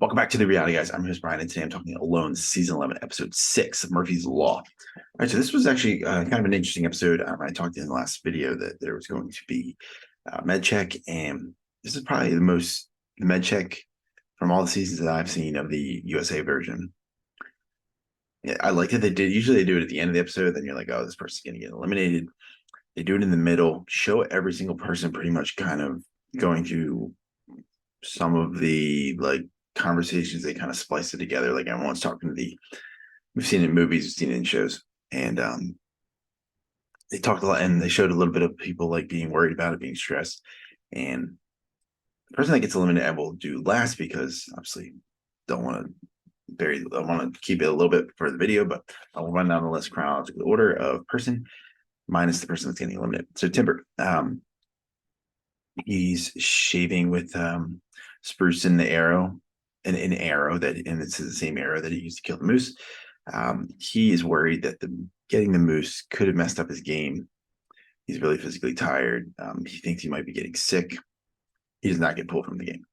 Welcome back to the Reality Guys. I'm your host Brian, and today I'm talking Alone, Season 11, Episode 6 of Murphy's Law. All right, so this was actually kind of an interesting episode. I talked in the last video that there was going to be med check, and this is probably the med check from all the seasons that I've seen of the USA version. Yeah, I like that they did. Usually they do it at the end of the episode, then you're like, oh, this person's going to get eliminated. They do it in the middle, show every single person pretty much kind of going through some of the conversations. They kind of splice it together. Like everyone's talking to we've seen it in movies, we've seen it in shows, and they talked a lot, and they showed a little bit of people like being worried about it, being stressed. And the person that gets eliminated, I will do last because obviously don't want to I want to keep it a little bit for the video, but I will run down the list chronological order of person minus the person that's getting eliminated. So Timber, he's shaving with spruce in the arrow, an arrow and it's the same arrow that he used to kill the moose. He is worried that getting the moose could have messed up his game. He's really physically tired. He thinks he might be getting sick. He does not get pulled from the game.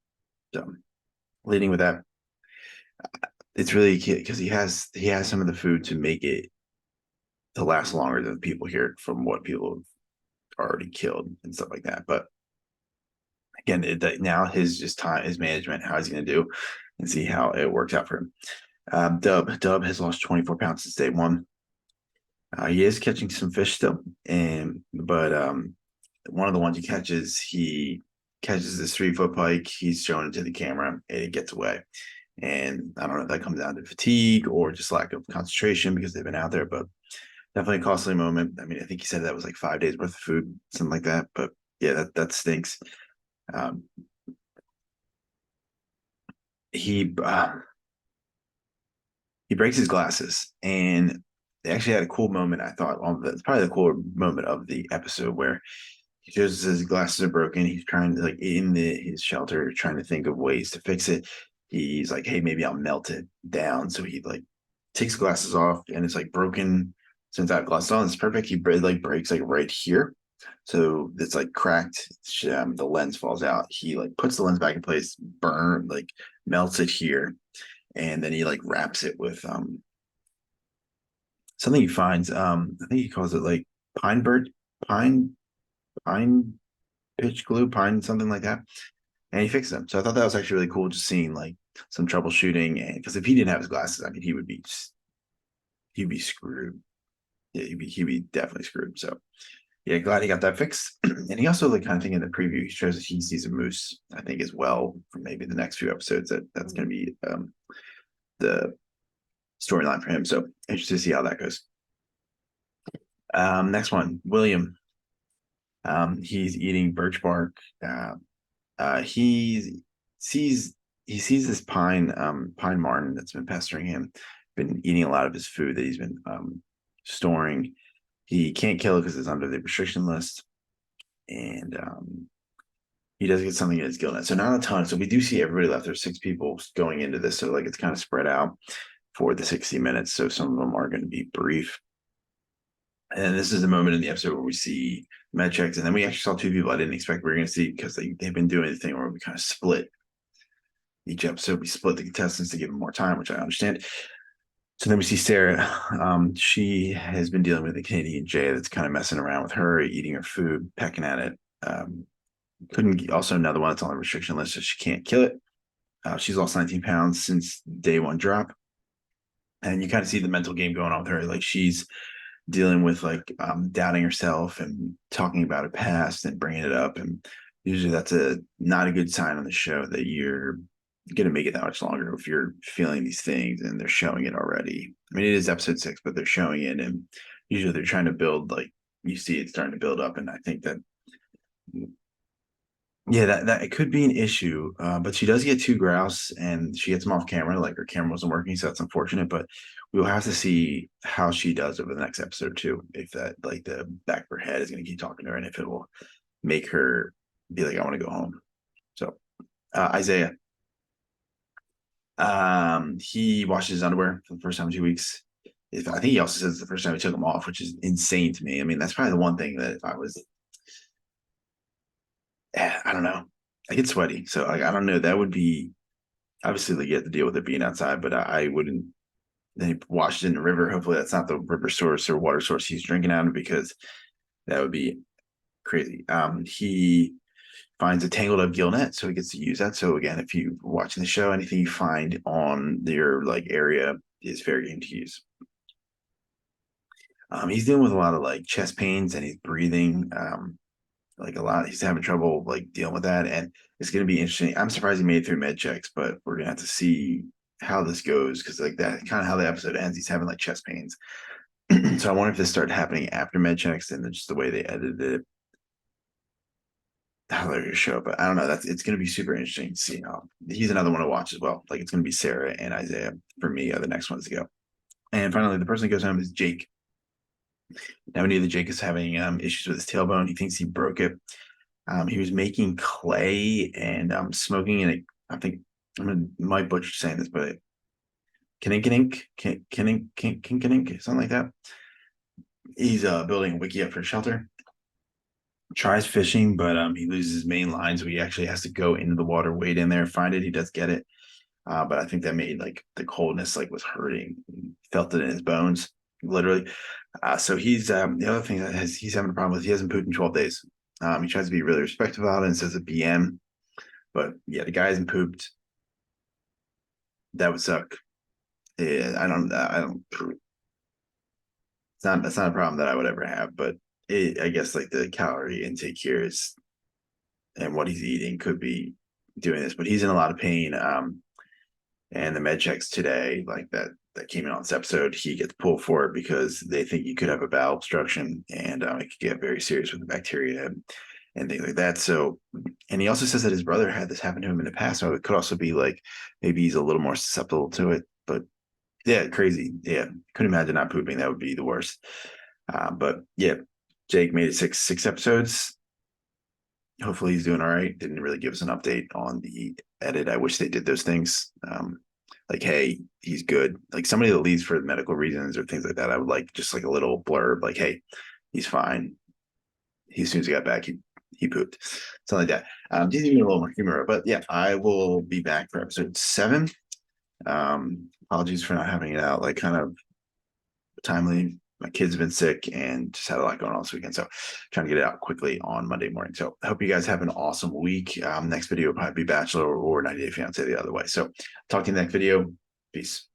So, leading with that, it's really because he has some of the food to make it to last longer than people here from what people have already killed and stuff like that. But again, now his just time, his management, how he's going to do, and see how it works out for him. Dub has lost 24 pounds since day one. He is catching some fish still, but one of the ones he catches this 3 foot pike. He's showing it to the camera, and it gets away. And I don't know if that comes down to fatigue or just lack of concentration because they've been out there, but definitely a costly moment. I mean, I think he said that was like 5 days worth of food, something like that. But yeah, that stinks. Um, he he breaks his glasses, and they actually had a cool moment. I thought, well, that's probably the cool moment of the episode where he shows his glasses are broken. He's trying to in his shelter, trying to think of ways to fix it. He's like, hey, maybe I'll melt it down. So he takes glasses off, and it's like broken. Since I have glasses on, it's perfect. He breaks right here. So it's like cracked. The lens falls out. He puts the lens back in place, melts it here, and then he wraps it with something he finds. I think he calls it pine bird, pine, pine pitch glue, pine, something like that. And he fixed them. So I thought that was actually really cool, just seeing some troubleshooting. And because if he didn't have his glasses, I mean, he'd be screwed. Yeah, he'd be definitely screwed. So yeah, glad he got that fixed. And he also kind of think in the preview, he shows that he sees a moose, I think, as well, for maybe the next few episodes. That's going to be the storyline for him. So interested to see how that goes. Next one, William. He's eating birch bark. He sees this pine marten that's been pestering him. Been eating a lot of his food that he's been storing. He can't kill it because it's under the restriction list, and he does get something in his gill net. So not a ton. So we do see everybody left. There's 6 people going into this, so it's kind of spread out for the 60 minutes. So some of them are going to be brief. And this is the moment in the episode where we see med checks, and then we actually saw 2 people I didn't expect we were going to see because they've been doing the thing where we kind of split each episode. We split the contestants to give them more time, which I understand. So then we see Sarah. She has been dealing with a Canadian Jay that's kind of messing around with her, eating her food, pecking at it. Couldn't also another one that's on the restriction list, so she can't kill it. She's lost 19 pounds since day one drop, and you kind of see the mental game going on with her. She's dealing with doubting herself and talking about her past and bringing it up, and usually that's not a good sign on the show that you're going to make it that much longer if you're feeling these things and they're showing it already. I mean, it is episode 6, but they're showing it, and usually they're trying to build, you see it starting to build up, and I think that yeah, that it could be an issue. But she does get 2 grouse, and she gets them off camera. Her camera wasn't working, so that's unfortunate. But we'll have to see how she does over the next episode too. If that the back of her head is going to keep talking to her, and if it will make her be like, "I want to go home." So Isaiah, he washes his underwear for the first time in 2 weeks. I think he also says it's the first time he took them off, which is insane to me. I mean, that's probably the one thing that if I was I don't know. I get sweaty, so I don't know. That would be obviously they get to deal with it being outside, but I wouldn't. Then he washed it in the river. Hopefully that's not the river source or water source he's drinking out of, because that would be crazy. He finds a tangled up gill net, so he gets to use that. So again, if you're watching the show, anything you find on your like area is fair game to use. He's dealing with a lot of like chest pains, and he's breathing like a lot. He's having trouble like dealing with that, and it's going to be interesting. I'm surprised he made it through med checks, but we're gonna have to see how this goes, because like that kind of how the episode ends. He's having like chest pains, so I wonder if this started happening after med checks and just the way they edited it. Hilarious show, but I don't know. It's going to be super interesting to see. He's another one to watch as well. Like it's going to be Sarah and Isaiah for me are the next ones to go. And finally, the person who goes home is Jake. Now we knew that Jake is having issues with his tailbone. He thinks he broke it. He was making clay and smoking in a. I think I'm gonna might butcher saying this, but kinink, something like that. He's building a wiki up for shelter. Tries fishing, but he loses his main line, so he actually has to go into the water, wade in there, find it. He does get it, but I think that made like the coldness like was hurting. He felt it in his bones, literally. So he's the other thing that he's having a problem with. He hasn't pooped in 12 days. He tries to be really respectful about it and says a BM, but yeah, the guy hasn't pooped. That would suck. Yeah, I don't. It's not. That's not a problem that I would ever have, but I guess like the calorie intake here is and what he's eating could be doing this, but he's in a lot of pain. And the med checks today, like that came in on this episode, he gets pulled for it because they think you could have a bowel obstruction, and it could get very serious with the bacteria and things like that. So, and he also says that his brother had this happen to him in the past, so it could also be like maybe he's a little more susceptible to it. But yeah, crazy. Yeah, couldn't imagine not pooping. That would be the worst. But yeah, Jake made it six episodes. Hopefully he's doing all right. Didn't really give us an update on the edit. I wish they did those things. Like, hey, he's good. Like somebody that leaves for medical reasons or things like that. I would like just like a little blurb, like, hey, he's fine. As soon as he got back, he pooped. Something like that. Just even a little more humor. But yeah, I will be back for episode 7. Apologies for not having it out like kind of timely. My kids have been sick and just had a lot going on this weekend. So trying to get it out quickly on Monday morning. So I hope you guys have an awesome week. Next video will probably be Bachelor or 90 Day Fiance the other way. So talk to you in the next video. Peace.